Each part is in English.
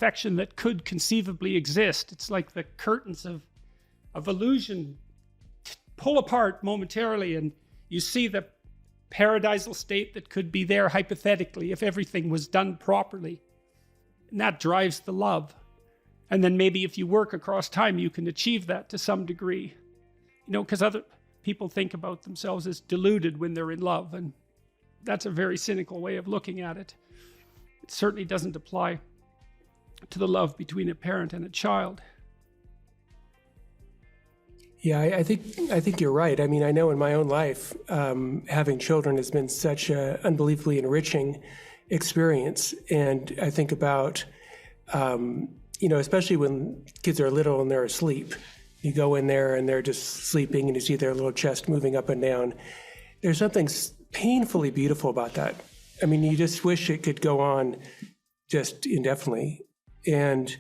perfection that could conceivably exist. It's like the curtains of illusion pull apart momentarily, and you see the paradisal state that could be there hypothetically if everything was done properly. And that drives the love. And then maybe if you work across time, you can achieve that to some degree. You know, because other people think about themselves as deluded when they're in love, and that's a very cynical way of looking at it. It certainly doesn't apply to the love between a parent and a child. Yeah, I think you're right. I mean, I know in my own life, having children has been such an unbelievably enriching experience. And I think about, especially when kids are little and they're asleep. You go in there and they're just sleeping and you see their little chest moving up and down. There's something painfully beautiful about that. I mean, you just wish it could go on just indefinitely. And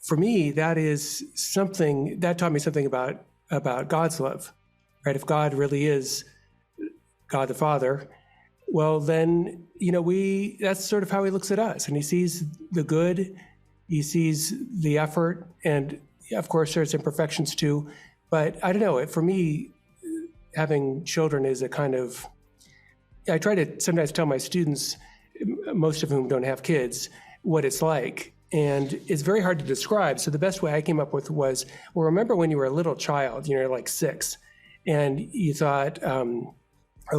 for me, that is something that taught me something about God's love, right? If God really is God the Father, well, then, that's sort of how he looks at us. And he sees the good, he sees the effort, and of course, there's imperfections too. But I don't know, for me, having children is a kind of, I try to sometimes tell my students, most of whom don't have kids, what it's like. And it's very hard to describe. So the best way I came up with was, well, remember when you were a little child, like 6, and you thought,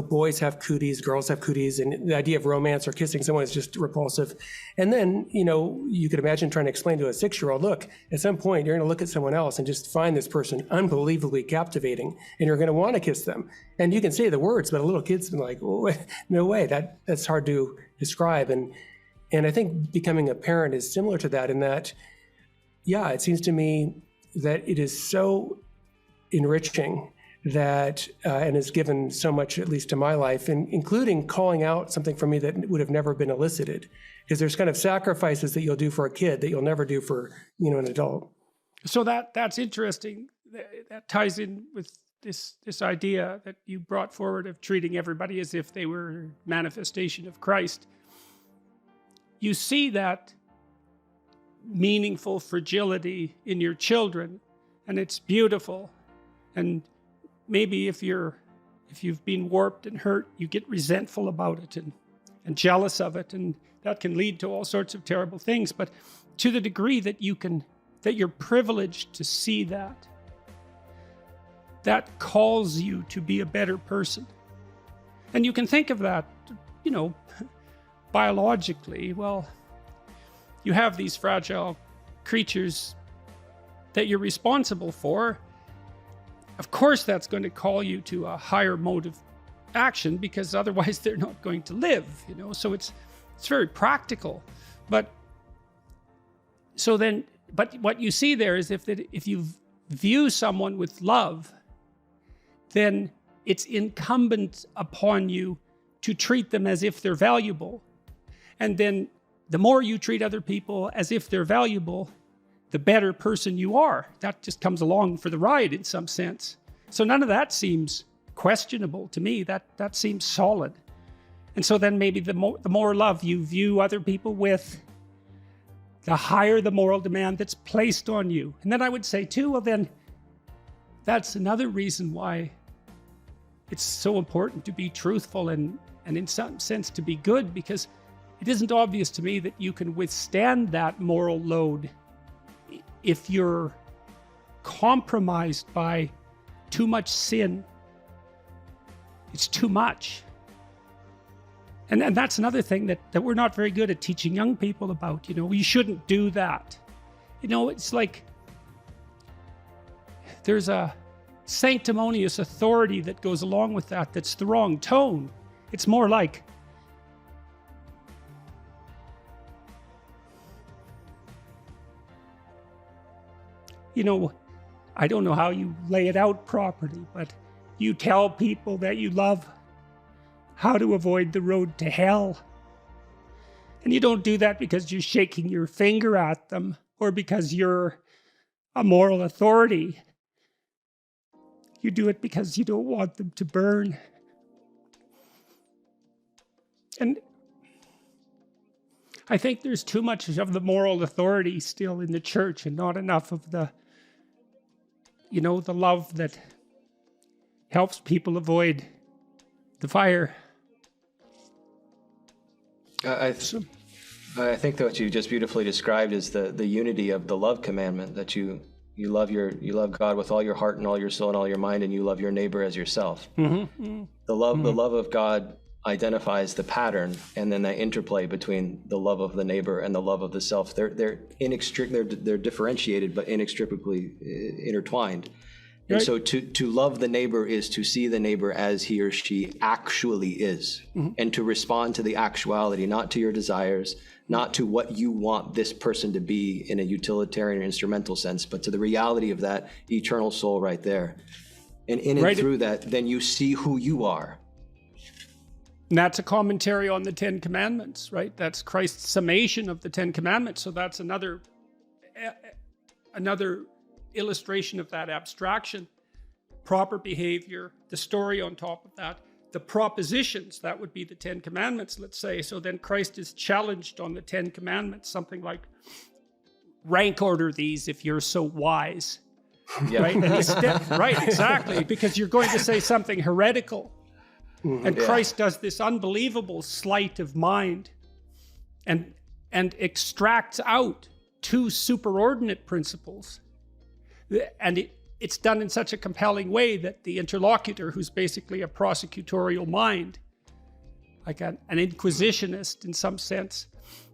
boys have cooties, girls have cooties, and the idea of romance or kissing someone is just repulsive. And then, you could imagine trying to explain to a 6-year-old, look, at some point you're going to look at someone else and just find this person unbelievably captivating, and you're going to want to kiss them. And you can say the words, but a little kid's been like, oh, no way, that's hard to describe. And I think becoming a parent is similar to that in that, yeah, it seems to me that it is so enriching that, and has given so much, at least to my life, and including calling out something from me that would have never been elicited. Because there's kind of sacrifices that you'll do for a kid that you'll never do for, an adult. So that's interesting. That ties in with this idea that you brought forward of treating everybody as if they were a manifestation of Christ. You see that meaningful fragility in your children, and it's beautiful. And maybe if you've been warped and hurt, you get resentful about it and jealous of it, and that can lead to all sorts of terrible things. But to the degree that you're privileged to see that calls you to be a better person. And you can think of that, biologically. Well, you have these fragile creatures that you're responsible for. Of course, that's going to call you to a higher mode of action, because otherwise they're not going to live, So it's very practical. But what you see there is if you view someone with love, then it's incumbent upon you to treat them as if they're valuable. And then the more you treat other people as if they're valuable, the better person you are. That just comes along for the ride in some sense. So none of that seems questionable to me. That seems solid. And so then maybe the more love you view other people with, the higher the moral demand that's placed on you. And then I would say too, well then, that's another reason why it's so important to be truthful and in some sense to be good, because it isn't obvious to me that you can withstand that moral load if you're compromised by too much sin. It's too much. And that's another thing that we're not very good at teaching young people about. You shouldn't do that. It's like there's a sanctimonious authority that goes along with that that's the wrong tone. It's more like, I don't know how you lay it out properly, but you tell people that you love how to avoid the road to hell. And you don't do that because you're shaking your finger at them or because you're a moral authority. You do it because you don't want them to burn. And I think there's too much of the moral authority still in the church and not enough of the, the love that helps people avoid the fire. I think that what you just beautifully described is the unity of the love commandment, that you love God with all your heart and all your soul and all your mind, and you love your neighbor as yourself. The love of God identifies the pattern, and then that interplay between the love of the neighbor and the love of the self. They're differentiated but inextricably intertwined. And so to love the neighbor is to see the neighbor as he or she actually is, and to respond to the actuality, not to your desires, not to what you want this person to be in a utilitarian or instrumental sense, but to the reality of that eternal soul right there. And in and through that, then you see who you are. And that's a commentary on the Ten Commandments, right? That's Christ's summation of the Ten Commandments. So that's another illustration of that abstraction. Proper behavior, the story on top of that, the propositions, that would be the Ten Commandments, let's say. So then Christ is challenged on the Ten Commandments, something like, rank order these if you're so wise. Yeah. Right? Right, exactly, because you're going to say something heretical. And Christ does this unbelievable sleight of mind and extracts out two superordinate principles. And it's done in such a compelling way that the interlocutor, who's basically a prosecutorial mind, like an inquisitionist in some sense,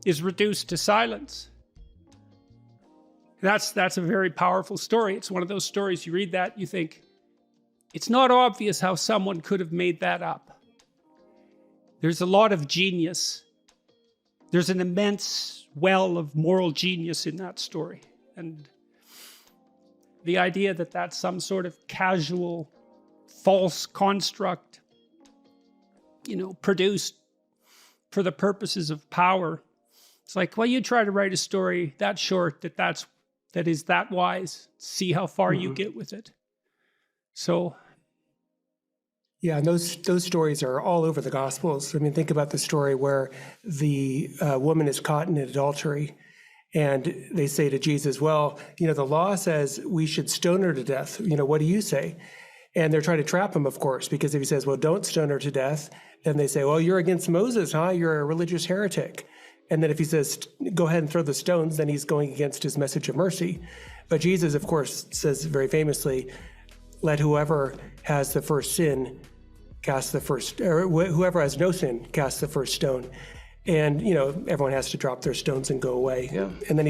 is reduced to silence. That's a very powerful story. It's one of those stories, you read that, you think, it's not obvious how someone could have made that up. There's a lot of genius. There's an immense well of moral genius in that story. And the idea that that's some sort of casual, false construct, produced for the purposes of power. It's like, well, you try to write a story that short, that is that wise. See how far you get with it. So, yeah, and those stories are all over the Gospels. I mean, think about the story where the woman is caught in adultery, and they say to Jesus, well, the law says we should stone her to death. What do you say? And they're trying to trap him, of course, because if he says, well, don't stone her to death, then they say, well, you're against Moses, huh? You're a religious heretic. And then if he says, go ahead and throw the stones, then he's going against his message of mercy. But Jesus, of course, says very famously, let whoever has the first sin cast the first, or whoever has no sin cast the first stone. And, everyone has to drop their stones and go away. Yeah. And then